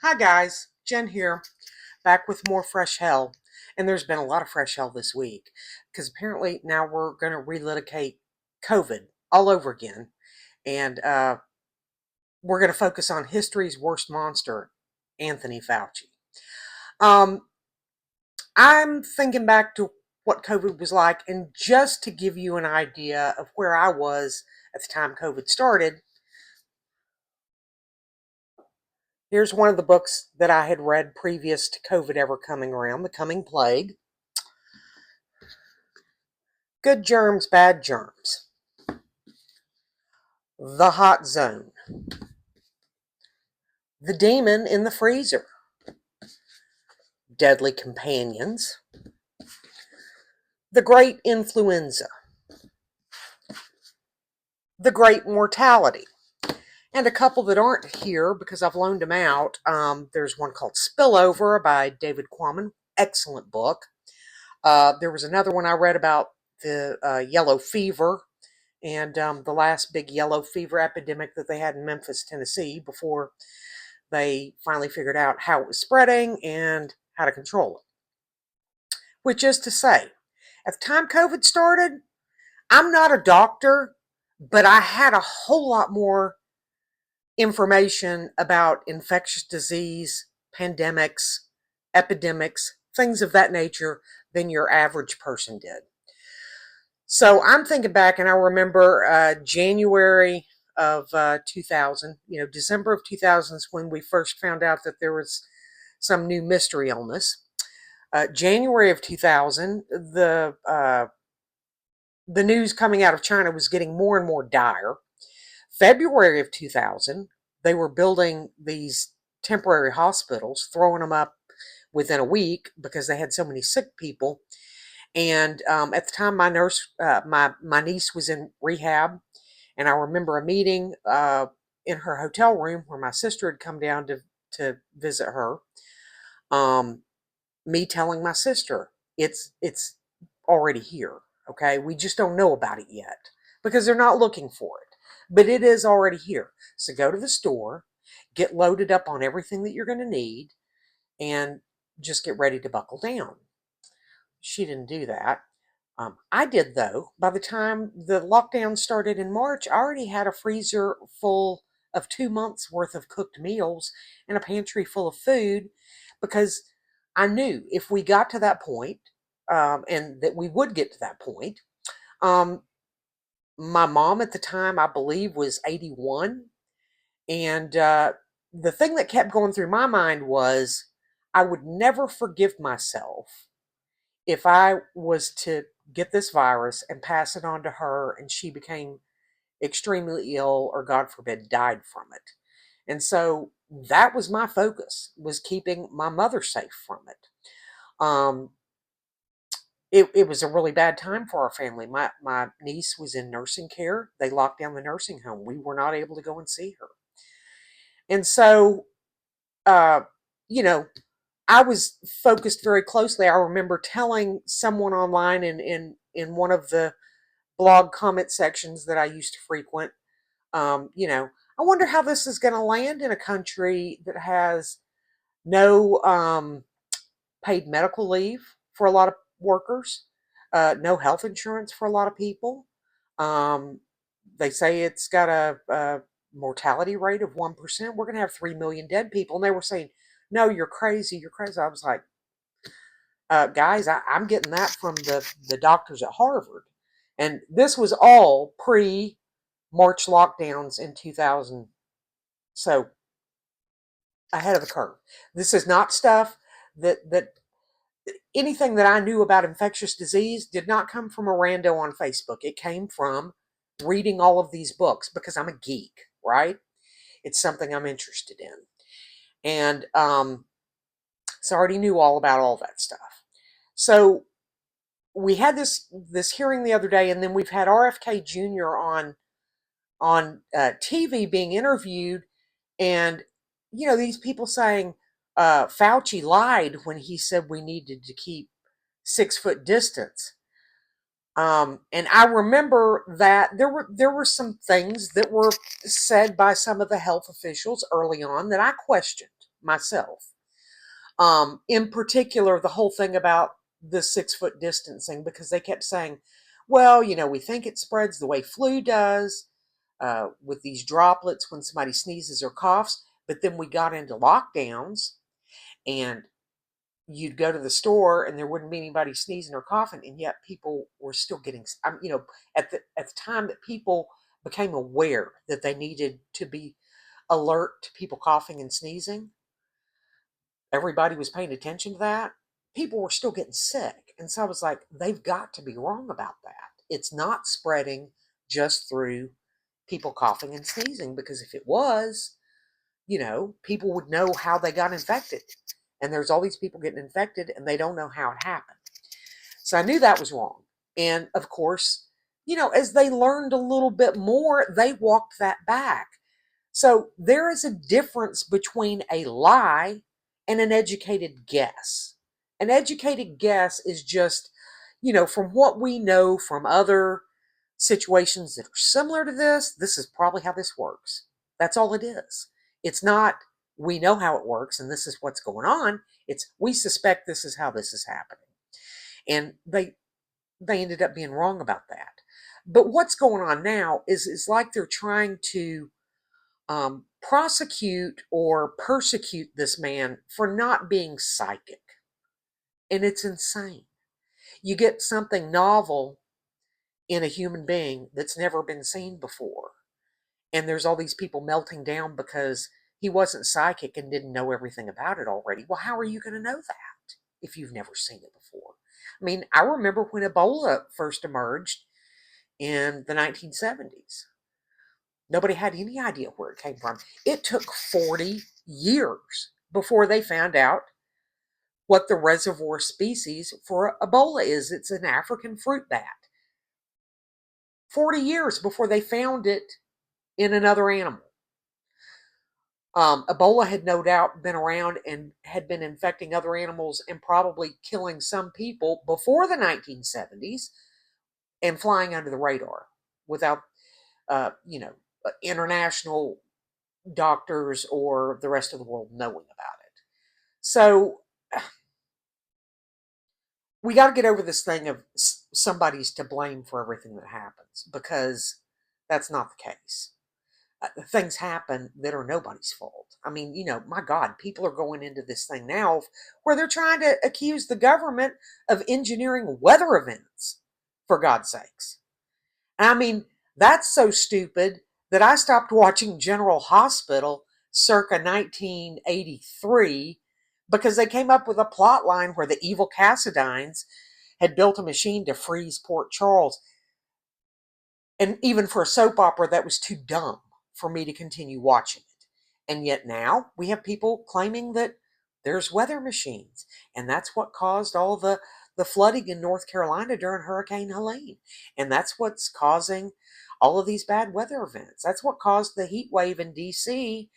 Hi guys, Jen here, back with more fresh hell. And there's been a lot of fresh hell this week because apparently now we're going to relitigate COVID all over again. And we're going to focus on history's worst monster, Anthony Fauci. Um, I'm thinking back to what COVID was like, and just to give you an idea of where I was at the time COVID started, here's one of the books that I had read previous to COVID ever coming around, The Coming Plague. Good germs, bad germs. The hot zone. The demon in the freezer. Deadly companions. The great influenza. The great mortality. And a couple that aren't here because I've loaned them out. There's one called Spillover by David Quammen. Excellent book. There was another one I read about the yellow fever and the last big yellow fever epidemic that they had in Memphis, Tennessee, before they finally figured out how it was spreading and how to control it. Which is to say, at the time COVID started, I'm not a doctor, but I had a whole lot more information about infectious disease, pandemics, epidemics, things of that nature than your average person did. So I'm thinking back, and I remember January of 2000, December of 2000 is when we first found out that there was some new mystery illness. January of 2000, the news coming out of China was getting more and more dire. February of 2000, they were building these temporary hospitals, throwing them up within a week because they had so many sick people. And at the time, my niece was in rehab, and I remember a meeting in her hotel room where my sister had come down to visit her. Me telling my sister, it's already here. Okay, we just don't know about it yet because they're not looking for it, but it is already here. So go to the store, get loaded up on everything that you're going to need, and just get ready to buckle down. She didn't do that. I did, though. By the time the lockdown started in March, I already had a freezer full of 2 months worth of cooked meals and a pantry full of food because I knew if we got to that point, and that we would get to that point. Um, my mom at the time, I believe, was 81. And the thing that kept going through my mind was I would never forgive myself if I was to get this virus and pass it on to her and she became extremely ill or, God forbid, died from it. And so that was my focus, was keeping my mother safe from it. Um, it was a really bad time for our family. My niece was in nursing care. They locked down the nursing home. We were not able to go and see her. And so, uh, you know, I was focused very closely. I remember telling someone online in one of the blog comment sections that I used to frequent, I wonder how this is going to land in a country that has no paid medical leave for a lot of workers, no health insurance for a lot of people. Um, they say it's got a mortality rate of 1%. We're going to have 3 million dead people. And they were saying, no, you're crazy. You're crazy. I was like, guys, I'm getting that from the doctors at Harvard. And this was all pre March lockdowns in 2000. So ahead of the curve. This is not stuff that anything that I knew about infectious disease did not come from a rando on Facebook. It came from reading all of these books because I'm a geek, right? It's something I'm interested in. And so I already knew all about all that stuff. So we had this hearing the other day, and then we've had RFK Jr. on TV being interviewed, and these people saying Fauci lied when he said we needed to keep 6 foot distance. And I remember that there were some things that were said by some of the health officials early on that I questioned. myself. In particular, the whole thing about the 6 foot distancing, because they kept saying, well, we think it spreads the way flu does, with these droplets when somebody sneezes or coughs. But then we got into lockdowns, and you'd go to the store and there wouldn't be anybody sneezing or coughing, and yet people were still getting, at the time that people became aware that they needed to be alert to people coughing and sneezing, everybody was paying attention to that, people were still getting sick. And so I was like, they've got to be wrong about that. It's not spreading just through people coughing and sneezing, because if it was, people would know how they got infected. And there's all these people getting infected and they don't know how it happened. So I knew that was wrong. And of course, as they learned a little bit more, they walked that back. So there is a difference between a lie and an educated guess. An educated guess is just, from what we know from other situations that are similar to this is probably how this works. That's all it is. It's not, we know how it works and this is what's going on. It's, we suspect this is how this is happening. And they ended up being wrong about that. But what's going on now is like they're trying to prosecute or persecute this man for not being psychic. And it's insane. You get something novel in a human being that's never been seen before. And there's all these people melting down because he wasn't psychic and didn't know everything about it already. Well, how are you going to know that if you've never seen it before? I mean, I remember when Ebola first emerged in the 1970s. Nobody had any idea where it came from. It took 40 years before they found out what the reservoir species for Ebola is. It's an African fruit bat. 40 years before they found it in another animal. Ebola had no doubt been around and had been infecting other animals and probably killing some people before the 1970s and flying under the radar without, international doctors or the rest of the world knowing about it. So we got to get over this thing of somebody's to blame for everything that happens, because that's not the case. Things happen that are nobody's fault. I mean, my God, people are going into this thing now where they're trying to accuse the government of engineering weather events, for God's sakes. I mean, that's so stupid that I stopped watching General Hospital circa 1983 because they came up with a plot line where the evil Cassadines had built a machine to freeze Port Charles. And even for a soap opera, that was too dumb for me to continue watching it. And yet now we have people claiming that there's weather machines, and that's what caused all the flooding in North Carolina during Hurricane Helene. And that's what's causing all of these bad weather events. That's what caused the heat wave in DC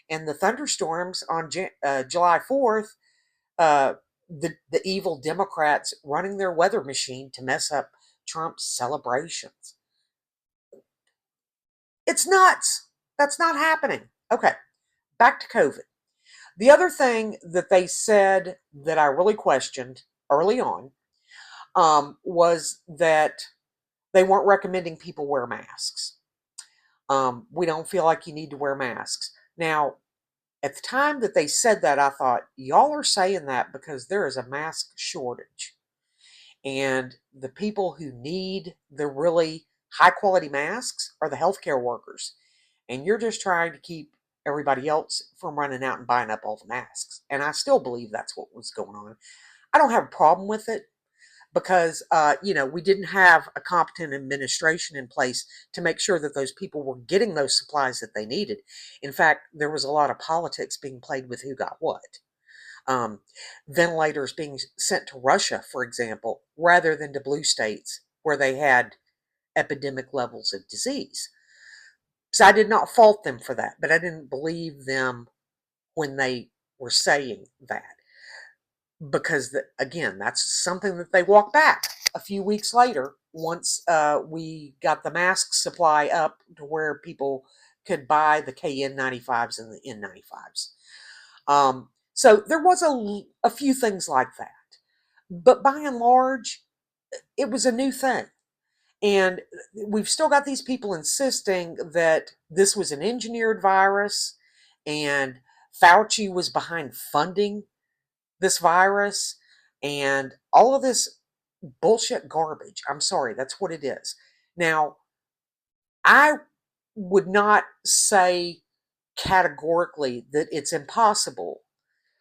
and the thunderstorms on July 4th. The evil Democrats running their weather machine to mess up Trump's celebrations. It's nuts. That's not happening. Okay, back to COVID. The other thing that they said that I really questioned early on was that they weren't recommending people wear masks. We don't feel like you need to wear masks. Now, at the time that they said that, I thought, y'all are saying that because there is a mask shortage. And the people who need the really high quality masks are the healthcare workers. And you're just trying to keep everybody else from running out and buying up all the masks. And I still believe that's what was going on. I don't have a problem with it because, we didn't have a competent administration in place to make sure that those people were getting those supplies that they needed. In fact, there was a lot of politics being played with who got what. Ventilators being sent to Russia, for example, rather than to blue states where they had epidemic levels of disease. So I did not fault them for that, but I didn't believe them when they were saying that. Because, again, that's something that they walked back a few weeks later once we got the mask supply up to where people could buy the KN95s and the N95s. So there was a few things like that. But by and large, it was a new thing. And we've still got these people insisting that this was an engineered virus and Fauci was behind funding this virus and all of this bullshit garbage. I'm sorry, that's what it is. Now, I would not say categorically that it's impossible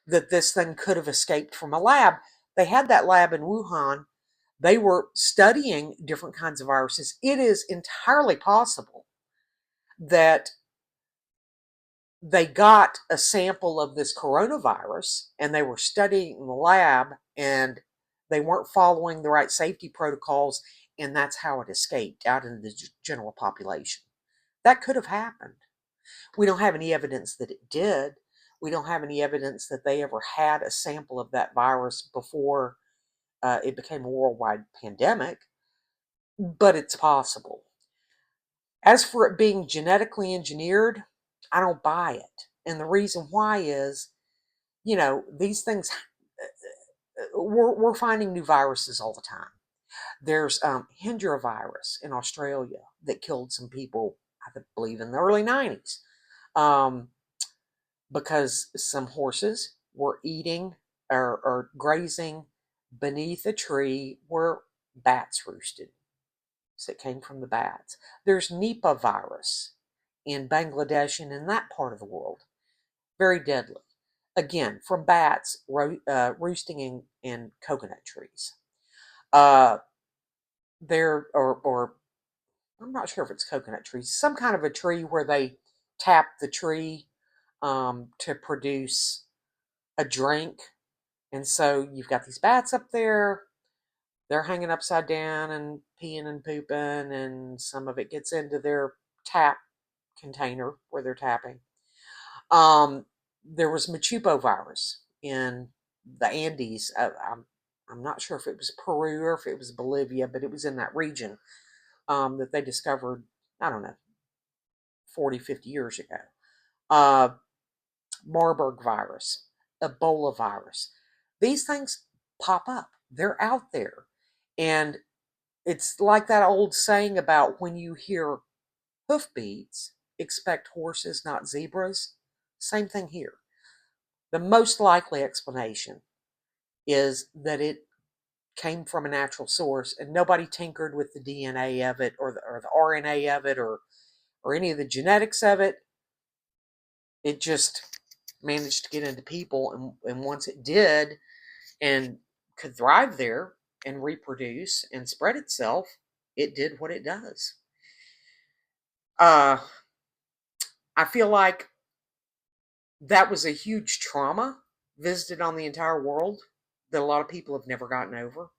that this thing could have escaped from a lab. They had that lab in Wuhan. They were studying different kinds of viruses. It is entirely possible that they got a sample of this coronavirus and they were studying in the lab and they weren't following the right safety protocols, and that's how it escaped out into the general population. That could have happened. We don't have any evidence that it did. We don't have any evidence that they ever had a sample of that virus before it became a worldwide pandemic, but it's possible. As for it being genetically engineered, I don't buy it. And the reason why is, these things, we're finding new viruses all the time. There's Hendra virus in Australia that killed some people, I believe, in the early 90s. Because some horses were eating or grazing beneath a tree where bats roosted. So it came from the bats. There's Nipah virus in Bangladesh and in that part of the world. Very deadly. Again, from bats roosting in coconut trees. Uh, or I'm not sure if it's coconut trees, some kind of a tree where they tap the tree to produce a drink. And so you've got these bats up there. They're hanging upside down and peeing and pooping, and some of it gets into their tap container where they're tapping. There was Machupo virus in the Andes. I'm not sure if it was Peru or if it was Bolivia, but it was in that region that they discovered, I don't know, 40, 50 years ago. Uh, Marburg virus, Ebola virus. These things pop up. They're out there. And it's like that old saying about when you hear hoofbeats, expect horses, not zebras. Same thing here. The most likely explanation is that it came from a natural source and nobody tinkered with the DNA of it or the RNA of it or any of the genetics of it. It just managed to get into people. And once it did and could thrive there and reproduce and spread itself, it did what it does. I feel like that was a huge trauma visited on the entire world that a lot of people have never gotten over.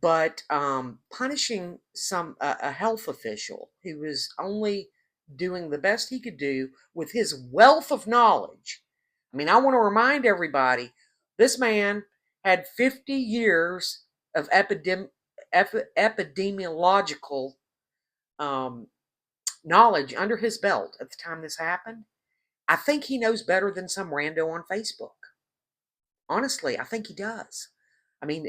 But punishing a health official who was only doing the best he could do with his wealth of knowledge. I mean, I want to remind everybody, this man had 50 years of epidemiological knowledge under his belt at the time this happened. I think he knows better than some rando on Facebook. Honestly, I think he does. I mean,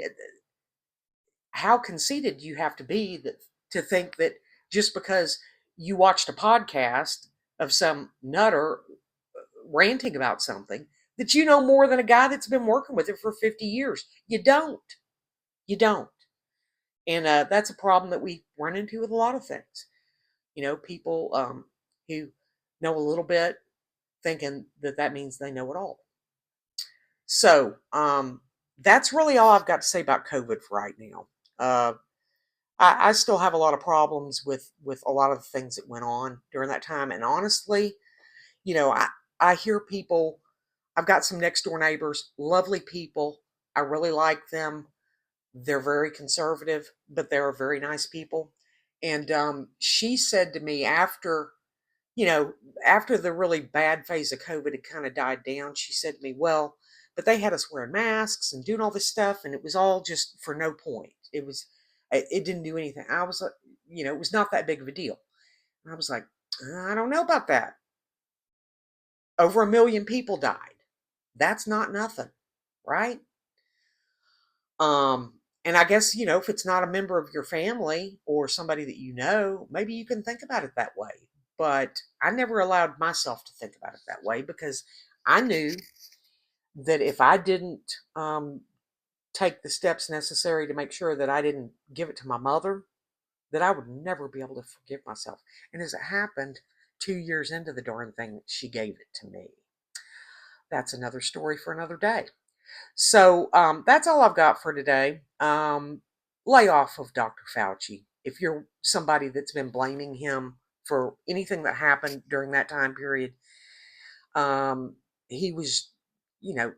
how conceited do you have to be to think that just because you watched a podcast of some nutter ranting about something that you know more than a guy that's been working with it for 50 years? You don't. You don't. And that's a problem that we run into with a lot of things. People who know a little bit thinking that that means they know it all. So that's really all I've got to say about COVID for right now. I still have a lot of problems with a lot of the things that went on during that time. And honestly, I hear people. I've got some next door neighbors, lovely people. I really like them. They're very conservative, but they're very nice people. And she said to me after the really bad phase of COVID had kind of died down, she said to me, well, but they had us wearing masks and doing all this stuff, and it was all just for no point. It didn't do anything. I was like, it was not that big of a deal. And I was like, I don't know about that. Over 1 million people died. That's not nothing, right? And I guess, if it's not a member of your family or somebody that you know, maybe you can think about it that way. But I never allowed myself to think about it that way because I knew that if I didn't take the steps necessary to make sure that I didn't give it to my mother, that I would never be able to forgive myself. And as it happened, 2 years into the darn thing, she gave it to me. That's another story for another day. So that's all I've got for today. Lay off of Dr. Fauci. If you're somebody that's been blaming him for anything that happened during that time period, um, he was,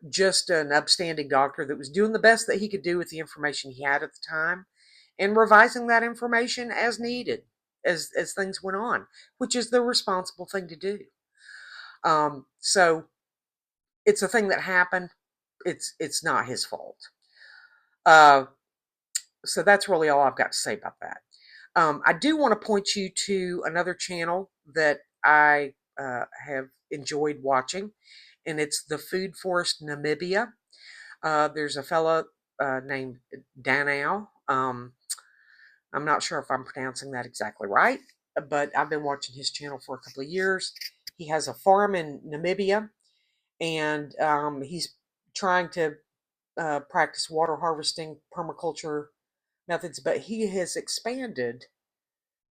just an upstanding doctor that was doing the best that he could do with the information he had at the time and revising that information as needed as things went on, which is the responsible thing to do. So it's a thing that happened. It's not his fault. Uh, so that's really all I've got to say about that. I do want to point you to another channel that I have enjoyed watching, and it's the Food Forest Namibia. There's a fella named Danao. I'm not sure if I'm pronouncing that exactly right, but I've been watching his channel for a couple of years. He has a farm in Namibia, and he's trying to practice water harvesting, permaculture methods, but he has expanded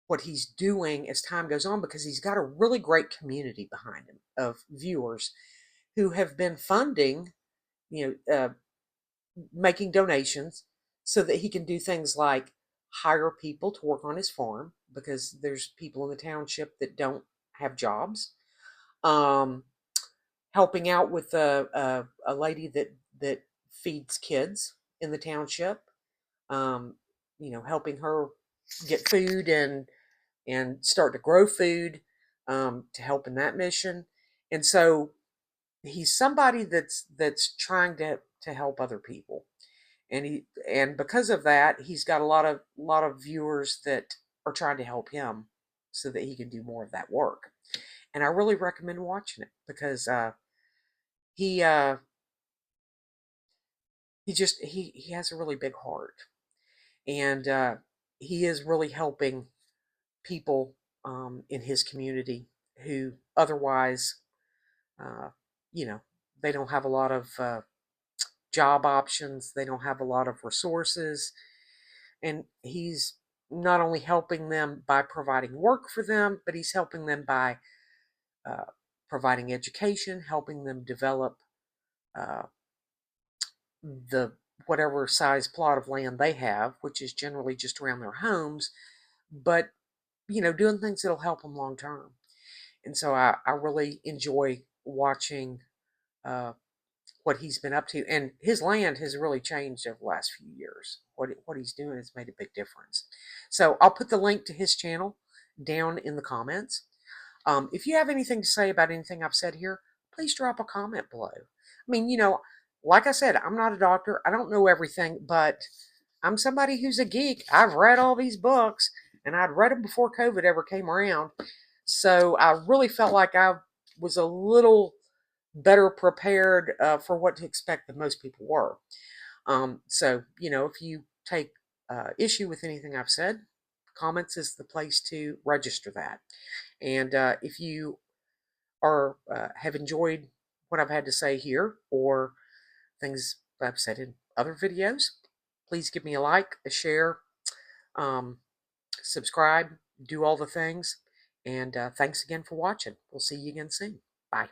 what he's doing as time goes on because he's got a really great community behind him of viewers who have been funding, making donations so that he can do things like hire people to work on his farm because there's people in the township that don't have jobs. Um, Helping out with a lady that feeds kids in the township. Um, helping her get food and start to grow food to help in that mission. And so he's somebody that's trying to help other people, and because of that, he's got a lot of viewers that are trying to help him so that he can do more of that work. And I really recommend watching it because he he has a really big heart, and he is really helping people in his community who otherwise, uh, you know, they don't have a lot of job options, they don't have a lot of resources, and he's not only helping them by providing work for them, but he's helping them by uh, providing education, helping them develop uh, the whatever size plot of land they have, which is generally just around their homes, but doing things that'll help them long term. And so I really enjoy watching uh, what he's been up to. And his land has really changed over the last few years. What he's doing has made a big difference. So I'll put the link to his channel down in the comments. If you have anything to say about anything I've said here, please drop a comment below. I mean, like I said, I'm not a doctor. I don't know everything, but I'm somebody who's a geek. I've read all these books, and I'd read them before COVID ever came around. So I really felt like I was a little better prepared for what to expect than most people were. So, if you take issue with anything I've said, comments is the place to register that. And if you have enjoyed what I've had to say here or things I've said in other videos, please give me a like, a share, um, subscribe, do all the things. And thanks again for watching. We'll see you again soon. Bye.